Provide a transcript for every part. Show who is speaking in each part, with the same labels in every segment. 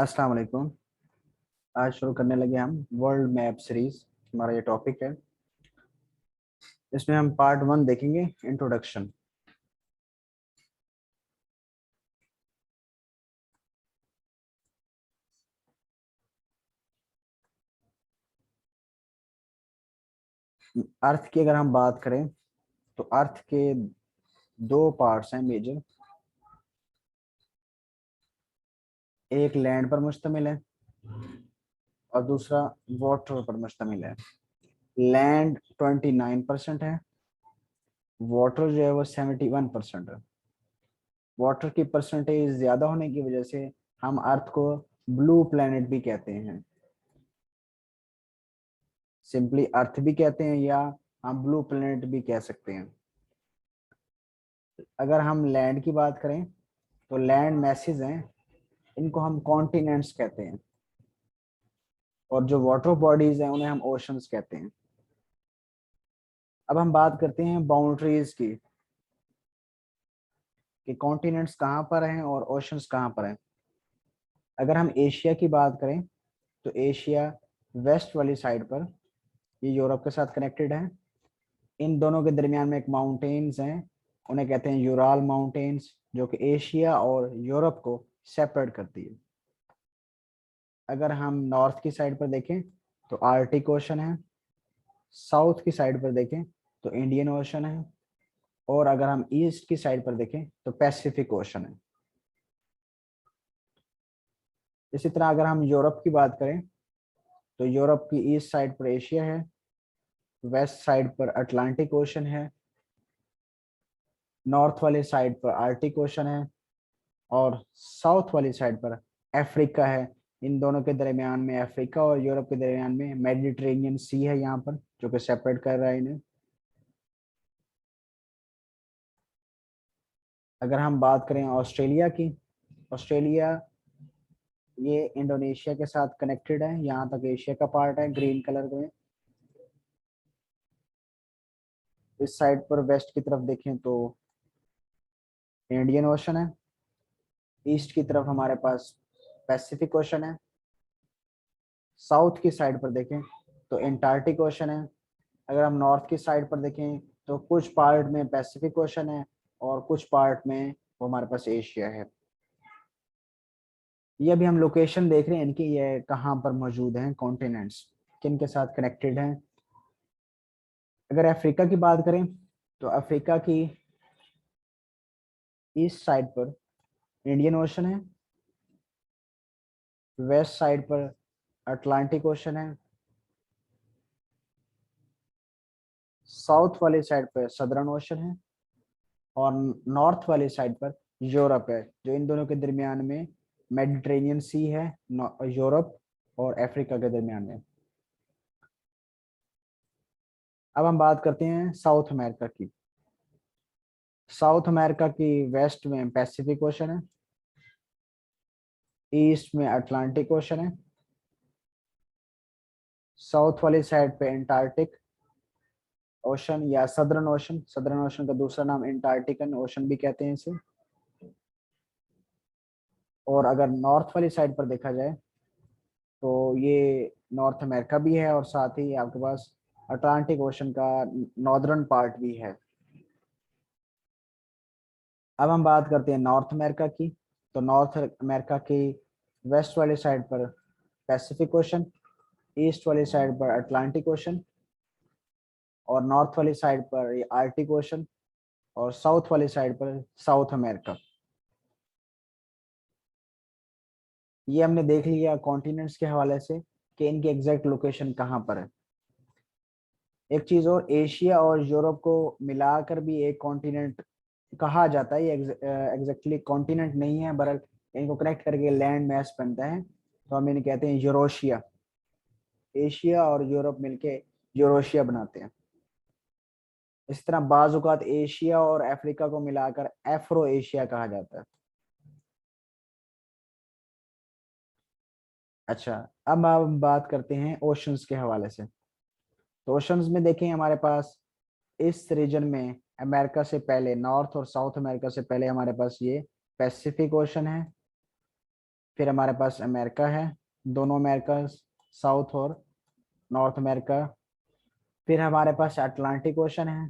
Speaker 1: अस्सलाम वालेकुम। आज शुरू करने लगे हम वर्ल्ड मैप सीरीज। हमारा ये टॉपिक है। इसमें हम पार्ट 1 देखेंगे, इंट्रोडक्शन। अर्थ की अगर हम बात करें तो अर्थ के दो पार्ट्स हैं मेजर। एक लैंड पर मुश्तमिल है और दूसरा वाटर पर मुश्तमिल है। लैंड 29% है, वाटर जो है वो 71% है। वाटर की परसेंटेज ज्यादा होने की वजह से हम अर्थ को ब्लू प्लेनेट भी कहते हैं। सिंपली अर्थ भी कहते हैं या हम ब्लू प्लेनेट भी कह सकते हैं। अगर हम लैंड की बात करें तो लैंड मैसेज हैं, इनको हम कॉन्टिनेंट्स कहते हैं। और जो वाटर बॉडीज हैं उन्हें हम ओशंस कहते हैं। अब हम बात करते हैं बाउंड्रीज की, कि कॉन्टिनेंट्स कहाँ पर हैं और ओशंस कहाँ पर हैं। अगर हम एशिया की बात करें तो एशिया वेस्ट वाली साइड पर, ये यूरोप के साथ कनेक्टेड है। इन दोनों के दरमियान में एक माउंटेन्स हैं, उन्हें कहते हैं यूराल माउंटेन्स, जो कि एशिया और यूरोप को सेपरेट करती है। अगर हम नॉर्थ की साइड पर देखें तो आर्टिक ओशन है, साउथ की साइड पर देखें तो इंडियन ओशन है, और अगर हम ईस्ट की साइड पर देखें तो पैसिफिक ओशन है। इसी तरह अगर हम यूरोप की बात करें तो यूरोप की ईस्ट साइड पर एशिया है, वेस्ट साइड पर अटलांटिक ओशन है, नॉर्थ वाली साइड पर आर्टिक ओशन है, और साउथ वाली साइड पर अफ्रीका है। इन दोनों के दरमियान में, अफ्रीका और यूरोप के दरमियान में मेडिटेरेनियन सी है यहाँ पर, जो कि सेपरेट कर रहा है इन्हें। अगर हम बात करें ऑस्ट्रेलिया की, ऑस्ट्रेलिया ये इंडोनेशिया के साथ कनेक्टेड है, यहाँ तक एशिया का पार्ट है ग्रीन कलर में। इस साइड पर वेस्ट की तरफ देखें तो इंडियन ओशन है, ईस्ट की तरफ हमारे पास पैसिफिक ओशन है, साउथ की साइड पर देखें तो एंटार्क्टिक ओशन है। अगर हम नॉर्थ की साइड पर देखें तो कुछ पार्ट में पैसिफिक ओशन है और कुछ पार्ट में वो हमारे पास एशिया है। ये अभी हम लोकेशन देख रहे हैं इनकी, ये कहाँ पर मौजूद हैं कॉन्टिनेंट्स, किन के साथ कनेक्टेड हैं। अगर अफ्रीका की बात करें तो अफ्रीका की ईस्ट साइड पर इंडियन ओशन है, वेस्ट साइड पर अटलांटिक ओशन है, साउथ वाली साइड पर सदर्न ओशन है, और नॉर्थ वाली साइड पर यूरोप है, जो इन दोनों के दरमियान में मेडिटेरेनियन सी है, यूरोप और अफ्रीका के दरमियान में। अब हम बात करते हैं साउथ अमेरिका की। साउथ अमेरिका की वेस्ट में पैसिफिक ओशन है, ईस्ट में अटलांटिक ओशन है, साउथ वाली साइड पे एंटार्क्टिक ओशन या सदर्न ओशन, सदर्न ओशन का दूसरा नाम एंटार्क्टिकन ओशन भी कहते हैं इसे। और अगर नॉर्थ वाली साइड पर देखा जाए तो ये नॉर्थ अमेरिका भी है, और साथ ही आपके पास अटलांटिक ओशन का नॉर्दर्न पार्ट भी है। अब हम बात करते हैं नॉर्थ अमेरिका की। तो नॉर्थ अमेरिका की वेस्ट वाली साइड पर पैसिफिक ओशन, ईस्ट वाली साइड पर अटलांटिक ओशन, और नॉर्थ वाली साइड पर ये आर्टिक ओशन, और साउथ वाली साइड पर साउथ अमेरिका। ये हमने देख लिया कॉन्टिनेंट्स के हवाले से कि इनकी एग्जैक्ट लोकेशन कहाँ पर है। एक चीज और, एशिया और यूरोप को मिलाकर भी एक कॉन्टिनेंट कहा जाता है। ये एग्जैक्टली कॉन्टिनेंट नहीं है, बल्कि इनको कनेक्ट करके लैंड मैस बनता है, तो हम इन्हें कहते हैं यूरोशिया। एशिया और यूरोप मिलके यूरोशिया बनाते हैं। इस तरह बाज औक़ात एशिया और अफ्रीका को मिलाकर एफ्रो एशिया कहा जाता है। अच्छा, अब हम बात करते हैं ओशंस के हवाले से। तो ओशंस में देखें हमारे पास इस रीजन में अमेरिका से पहले, नॉर्थ और साउथ अमेरिका से पहले हमारे पास ये पैसिफिक ओशन है, फिर हमारे पास अमेरिका है, दोनों अमेरिका, साउथ और नॉर्थ अमेरिका। फिर हमारे पास अटलांटिक ओशन है।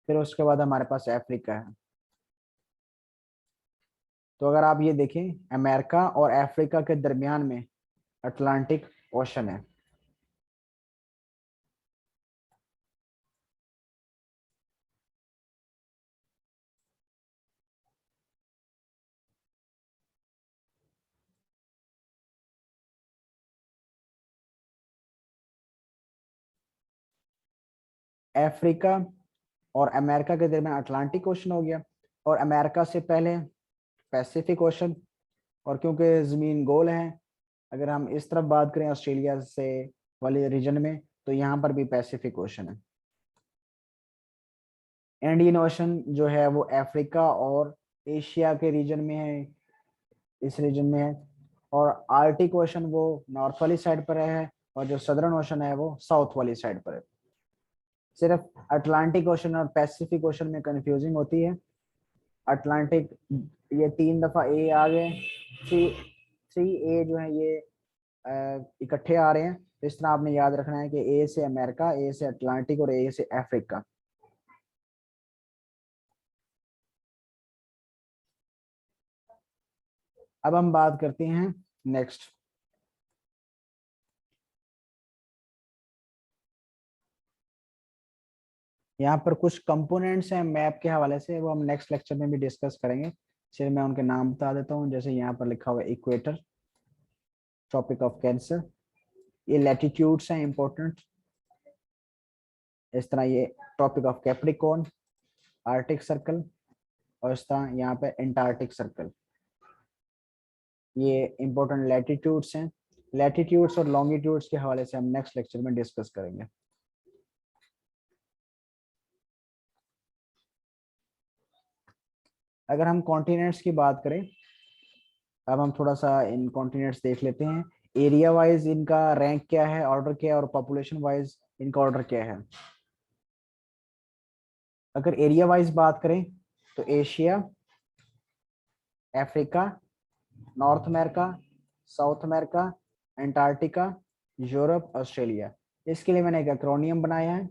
Speaker 1: फिर उसके बाद हमारे पास अफ्रीका है। तो अगर आप ये देखें, अमेरिका और अफ्रीका के दरमियान में अटलांटिक ओशन है। अफ्रीका और अमेरिका के दरमियान अटलांटिक ओशन हो गया, और अमेरिका से पहले पैसिफिक ओशन। और क्योंकि जमीन गोल है, अगर हम इस तरफ बात करें ऑस्ट्रेलिया से वाले रीजन में, तो यहाँ पर भी पैसिफिक ओशन है। इंडियन ओशन जो है वो अफ्रीका और एशिया के रीजन में है, इस रीजन में है। और आर्टिक ओशन वो नॉर्थ वाली साइड पर है, और जो सदर्न ओशन है वो साउथ वाली साइड पर है। सिर्फ अटलांटिक ओशन और पैसिफिक ओशन में कंफ्यूजिंग होती है। अटलांटिक, ये 3 दफा ए आ गए, थ्री थ्री ए जो है ये इकट्ठे आ रहे हैं। तो इस तरह आपने याद रखना है कि ए से अमेरिका, ए से अटलांटिक और ए से अफ्रीका। अब हम बात करते हैं नेक्स्ट। यहाँ पर कुछ कंपोनेंट्स हैं मैप के हवाले से, वो हम नेक्स्ट लेक्चर में भी डिस्कस करेंगे। चलिए मैं उनके नाम बता देता हूँ। जैसे यहाँ पर लिखा हुआ है इक्वेटर, ट्रॉपिक ऑफ कैंसर, ये लैटिट्यूड्स हैं इंपॉर्टेंट। इस तरह ये tropic of Capricorn, Arctic circle, और इस तरह यहाँ पे एंटार्क्टिक सर्कल। ये इंपॉर्टेंट लैटिट्यूड्स हैं। लैटिट्यूड्स और लॉन्गिट्यूड्स के हवाले से हम नेक्स्ट लेक्चर में डिस्कस करेंगे। अगर हम कॉन्टिनेंट्स की बात करें, अब हम थोड़ा सा इन कॉन्टिनेंट्स देख लेते हैं। एरिया वाइज इनका रैंक क्या है, ऑर्डर क्या है, और पॉपुलेशन वाइज इनका ऑर्डर क्या है। अगर एरिया वाइज बात करें तो Asia, Africa, north America, south America, Antarctica, Europe, Australia. इसके लिए मैंने एक एक्रोनियम बनाया है,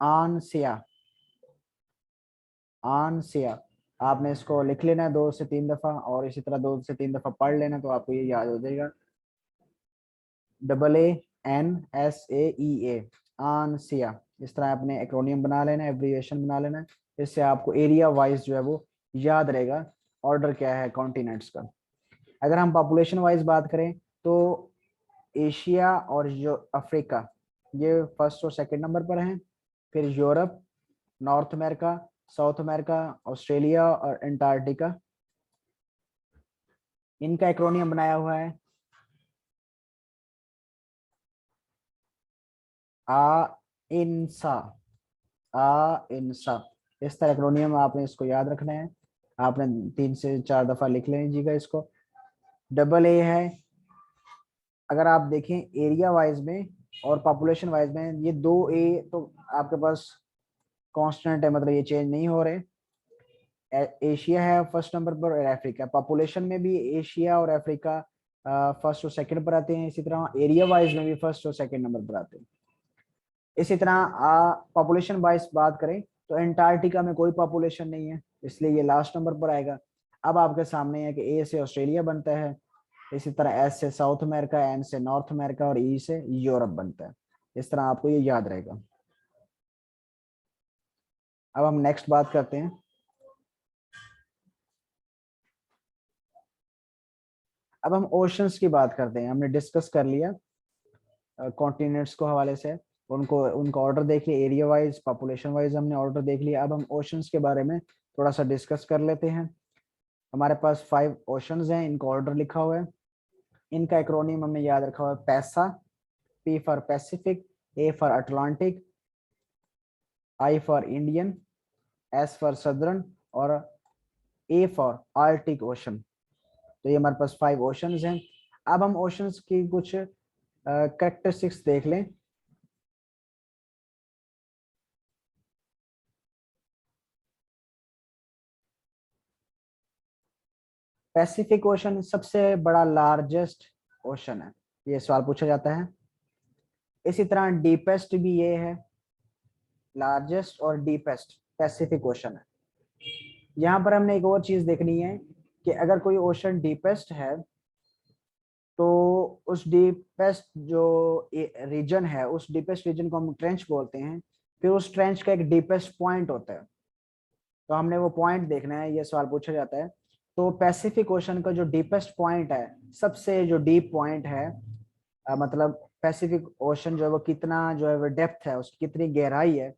Speaker 1: आनसिया। आनसिया, आपने इसको लिख लेना है 2 से 3 दफा, और इसी तरह 2 से 3 दफा पढ़ लेना, तो आपको ये याद हो जाएगा। AANSAEA, आनसिया। इस तरह आपने एक्रोनियम बना लेना है, एब्रिविएशन बना लेना है। इससे आपको एरिया वाइज जो है वो याद रहेगा ऑर्डर क्या है कॉन्टिनेंट्स का। अगर हम पॉपुलेशन वाइज बात करें तो एशिया और जो अफ्रीका, ये फर्स्ट और सेकंड नंबर पर हैं। फिर Europe, north America, south America, Australia और अंटार्कटिका, इनका एक्रोनियम बनाया हुआ है आ इनसा। इंसा। इस तरह एक्रोनियम आपने इसको याद रखना है। आपने 3 से 4 दफा लिख लीजिएगा इसको। AA है। अगर आप देखें एरिया वाइज में और पॉपुलेशन वाइज में, ये 2A तो आपके पास कांस्टेंट है, मतलब ये चेंज नहीं हो रहे। एशिया है फर्स्ट नंबर पर, और अफ्रीका। पॉपुलेशन में भी एशिया और अफ्रीका फर्स्ट और सेकंड पर आते हैं। इसी तरह एरिया वाइज में भी फर्स्ट और सेकंड नंबर पर आते हैं। इसी तरह पॉपुलेशन वाइज बात करें तो अंटार्कटिका में कोई पॉपुलेशन नहीं है, इसलिए ये लास्ट नंबर पर आएगा। अब आपके सामने है कि ए से ऑस्ट्रेलिया बनता है, इसी तरह एस से साउथ अमेरिका, एन से नॉर्थ अमेरिका, और ई से यूरोप बनता है। इस तरह आपको ये याद रहेगा। अब हम नेक्स्ट बात करते हैं। अब हम ओशंस की बात करते हैं। हमने डिस्कस कर लिया कॉन्टिनेंट्स को हवाले से, उनको उनका ऑर्डर देख लिया, एरिया वाइज पॉपुलेशन वाइज हमने ऑर्डर देख लिया। अब हम ओशंस के बारे में थोड़ा सा डिस्कस कर लेते हैं। हमारे पास 5 ओशंस हैं, इनका ऑर्डर लिखा हुआ है। इनका एक्रोनियम हमने याद रखा हुआ है, पैसा। P for Pacific, A for Atlantic, I for Indian, S for southern, और A फॉर आर्टिक ओशन। तो ये हमारे पास 5 ओशंस हैं। अब हम ओशंस की कुछ कैरेक्टरिस्टिक्स देख लें। पैसिफिक ओशन सबसे बड़ा लार्जेस्ट ओशन है, ये सवाल पूछा जाता है। इसी तरह डीपेस्ट भी ये है, लार्जेस्ट और डीपेस्ट पैसिफिक ओशन है। यहाँ पर हमने एक और चीज देखनी है कि अगर कोई ओशन डीपेस्ट है तो उस डीपेस्ट जो रीजन है, उस डीपेस्ट रीजन को हम ट्रेंच बोलते हैं। फिर उस ट्रेंच का एक डीपेस्ट पॉइंट होता है, तो हमने वो पॉइंट देखना है, ये सवाल पूछा जाता है। तो पैसिफिक ओशन का जो डीपेस्ट पॉइंट है, सबसे जो डीप पॉइंट है, मतलब पैसिफिक ओशन जो है वो कितना जो है वो डेप्थ है, उसकी कितनी गहराई है,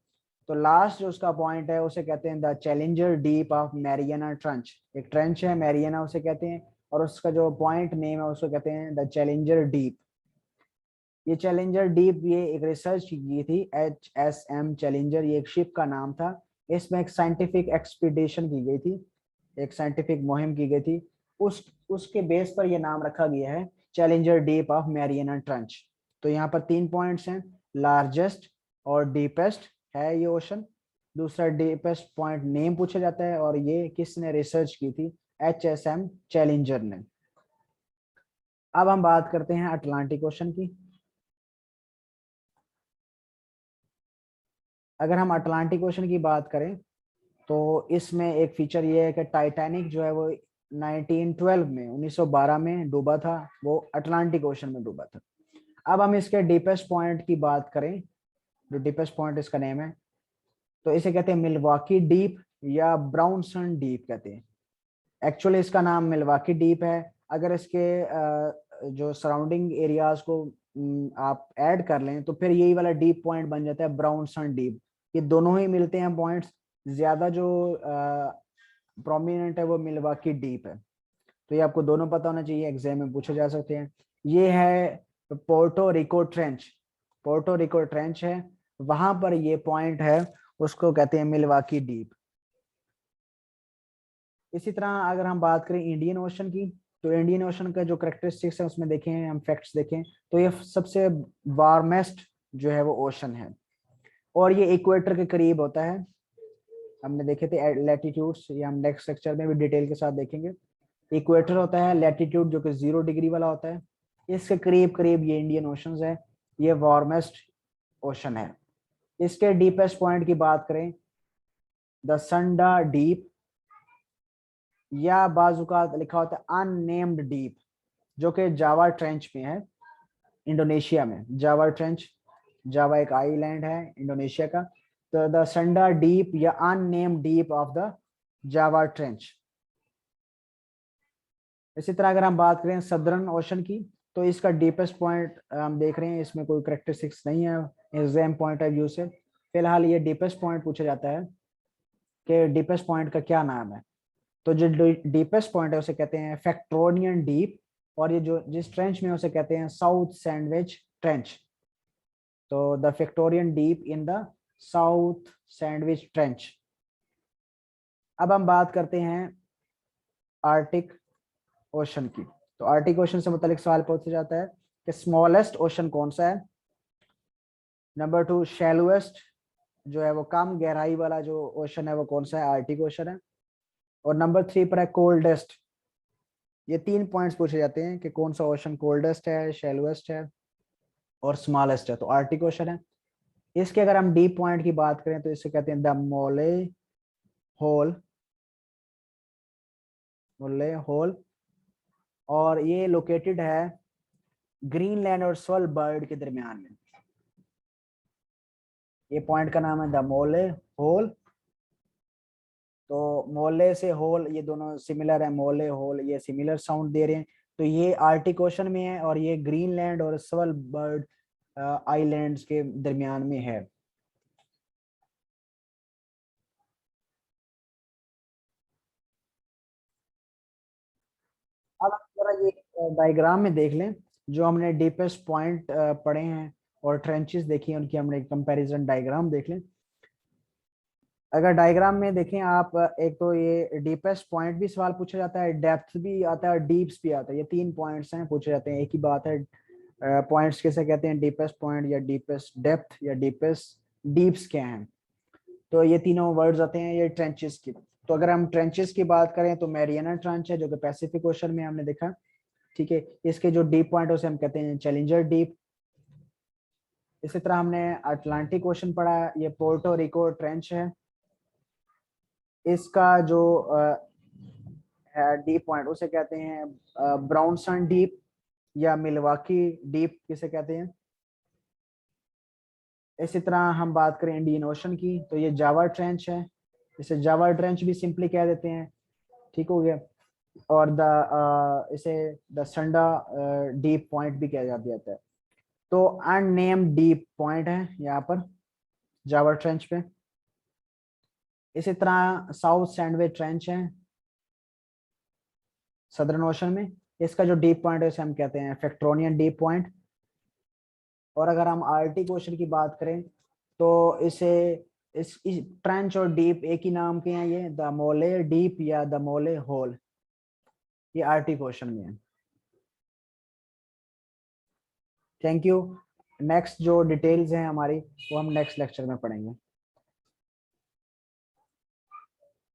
Speaker 1: तो लास्ट जो उसका पॉइंट है उसे कहते हैं the challenger deep of Mariana trench. एक ट्रंच है मैरियाना उसे कहते हैं, और उसका जो पॉइंट नेम है उसको कहते हैं द चैलेंजर डीप। ये चैलेंजर डीप ये एक रिसर्च की गई थी, HSM चैलेंजर, ये एक शिप का नाम था। इसमें एक साइंटिफिक एक्सपीडिशन की गई थी, एक साइंटिफिक मुहिम की गई थी। उसके बेस पर यह नाम रखा गया है challenger deep of Mariana trench. तो यहाँ पर 3 पॉइंट्स हैं, लार्जेस्ट और डीपेस्ट है ये ओशन। दूसरा डीपेस्ट पॉइंट नेम पूछा जाता है, और ये किसने रिसर्च की थी, HSM चैलेंजर ने। अब हम बात करते हैं अटलांटिक ओशन की। अगर हम अटलांटिक ओशन की बात करें तो इसमें एक फीचर ये है कि टाइटैनिक जो है वो 1912 में डूबा था, वो अटलांटिक ओशन में डूबा था। अब हम इसके डीपेस्ट पॉइंट की बात करें, जो डीपेस्ट पॉइंट इसका नेम है, तो इसे कहते हैं मिल्वाकी डीप या ब्राउनसन डीप कहते हैं। एक्चुअली इसका नाम मिल्वाकी डीप है। अगर इसके जो सराउंडिंग एरियाज को आप ऐड कर लें तो फिर यही वाला डीप पॉइंट बन जाता है ब्राउनसन डीप। ये दोनों ही मिलते हैं पॉइंट्स, ज्यादा जो प्रोमिनेंट है वो मिल्वाकी डीप है। तो ये आपको दोनों पता होना चाहिए, एग्जाम में पूछे जा सकते हैं। ये है Puerto Rico trench, Puerto Rico trench है, वहां पर ये पॉइंट है, उसको कहते हैं मिल्वाकी डीप। इसी तरह अगर हम बात करें इंडियन ओशन की, तो इंडियन ओशन का जो करेक्टरिस्टिक्स है उसमें देखें, हम फैक्ट्स देखें, तो ये सबसे वार्मेस्ट जो है वो ओशन है, और ये इक्वेटर के करीब होता है। हमने देखे थे लैटिट्यूड्स, ये हम नेक्स्ट लेक्चर में भी डिटेल के साथ देखेंगे। इक्वेटर होता है, लैटिट्यूड जो कि 0 डिग्री वाला होता है, इसके करीब करीब ये इंडियन ओशन है, ये वार्मेस्ट ओशन है। इसके डीपेस्ट पॉइंट की बात करें, द संडा डीप, या बाजुका लिखा होता है अननेम्ड डीप, जो कि जावा ट्रेंच में है, इंडोनेशिया में। जावा ट्रेंच, जावा एक आइलैंड है इंडोनेशिया का, तो द संडा डीप या unnamed deep of the Java trench. इसी तरह अगर हम बात करें सदर्न ओशन की, तो इसका डीपेस्ट पॉइंट हम देख रहे हैं, इसमें कोई करेक्टरिस्टिक्स नहीं है एग्जाम पॉइंट ऑफ व्यू से। फिलहाल ये डीपेस्ट पॉइंट पूछा जाता है कि डीपेस्ट पॉइंट का क्या नाम है, तो जो डीपेस्ट पॉइंट है उसे कहते हैं फैक्टोरियन डीप, और ये जो जिस ट्रेंच में उसे कहते हैं साउथ सैंडविच ट्रेंच। तो the Factorian Deep in the South Sandwich Trench. अब हम बात करते हैं आर्टिक ओशन की। तो आर्टिक ओशन से मुतालिक सवाल पूछा जाता है कि स्मॉलेस्ट ओशन कौन सा है। नंबर 2 शैलोएस्ट जो है वो कम गहराई वाला जो ओशन है वो कौन सा है, आर्टिक ओशन है। और नंबर 3 पर है कोल्डेस्ट। ये 3 पॉइंट्स पूछे जाते हैं कि कौन सा ओशन कोल्डेस्ट है, शैलोएस्ट है और स्मॉलेस्ट है, तो आर्टिक ओशन है। इसके अगर हम डीप पॉइंट की बात करें तो इसे कहते हैं द मोले होल, मोले होल, और ये लोकेटेड है ग्रीनलैंड और स्वालबर्ड के दरमियान में। ये पॉइंट का नाम है द मोले होल। तो मोले से होल ये दोनों सिमिलर है, मोले होल ये सिमिलर साउंड दे रहे हैं। तो ये आर्टिक ओशन में है और ये ग्रीनलैंड और स्वालबर्ड आइलैंड्स के दरमियान में है। अब हम जरा ये डायग्राम में देख लें, जो हमने डीपेस्ट पॉइंट पढ़े हैं और ट्रेंचेस देखी हैं, उनकी हमने कंपैरिजन डायग्राम देख लें। अगर डायग्राम में देखें आप, एक तो ये डीपेस्ट पॉइंट भी सवाल पूछा जाता है, डेप्थ भी आता है और डीप्स भी आता है। ये 3 पॉइंट्स हैं पूछे जाते हैं, एक ही बात है। पॉइंट्स किसे कहते हैं, डीपेस्ट पॉइंट या डीपेस्ट डेप्थ या डीपेस्ट डीप्स क्या हैं। तो ये तीनों वर्ड्स आते हैं ये ट्रेंचेस की। तो अगर हम ट्रेंचेस की बात करें तो मैरियाना ट्रेंच है जो कि पैसिफिक ओशन में हमने देखा, ठीक है। इसके जो डीप पॉइंट है उसे हम कहते हैं चैलेंजर डीप। इसी तरह हमने अटलांटिक ओशन पढ़ा, ये पोर्टो रिको ट्रेंच है। इसका जो डीप पॉइंट उसे कहते हैं ब्राउनसन डीप या मिलवाकी डीप किसे कहते हैं। इसी तरह हम बात करें इंडियन ओशन की तो ये जावा ट्रेंच है, इसे जावा ट्रेंच भी सिंपली कह देते हैं, ठीक हो गया। और इसे द संडा डीप पॉइंट भी कहा जाता है। तो अननेम्ड डीप पॉइंट है यहाँ पर जावा ट्रेंच पे। इसी तरह साउथ सैंडविच ट्रेंच है सदर्न ओशन में, इसका जो डीप पॉइंट है उसे हम कहते हैं फैक्ट्रोनियन डीप पॉइंट। और अगर हम आर्टिक ओशन की बात करें तो इसे इस ट्रेंच और डीप एक ही नाम के हैं, ये द मोले डीप या द मोले होल, ये आर्टिक ओशन में है। Thank you. नेक्स्ट जो डिटेल्स हैं हमारी वो हम नेक्स्ट लेक्चर में पढ़ेंगे।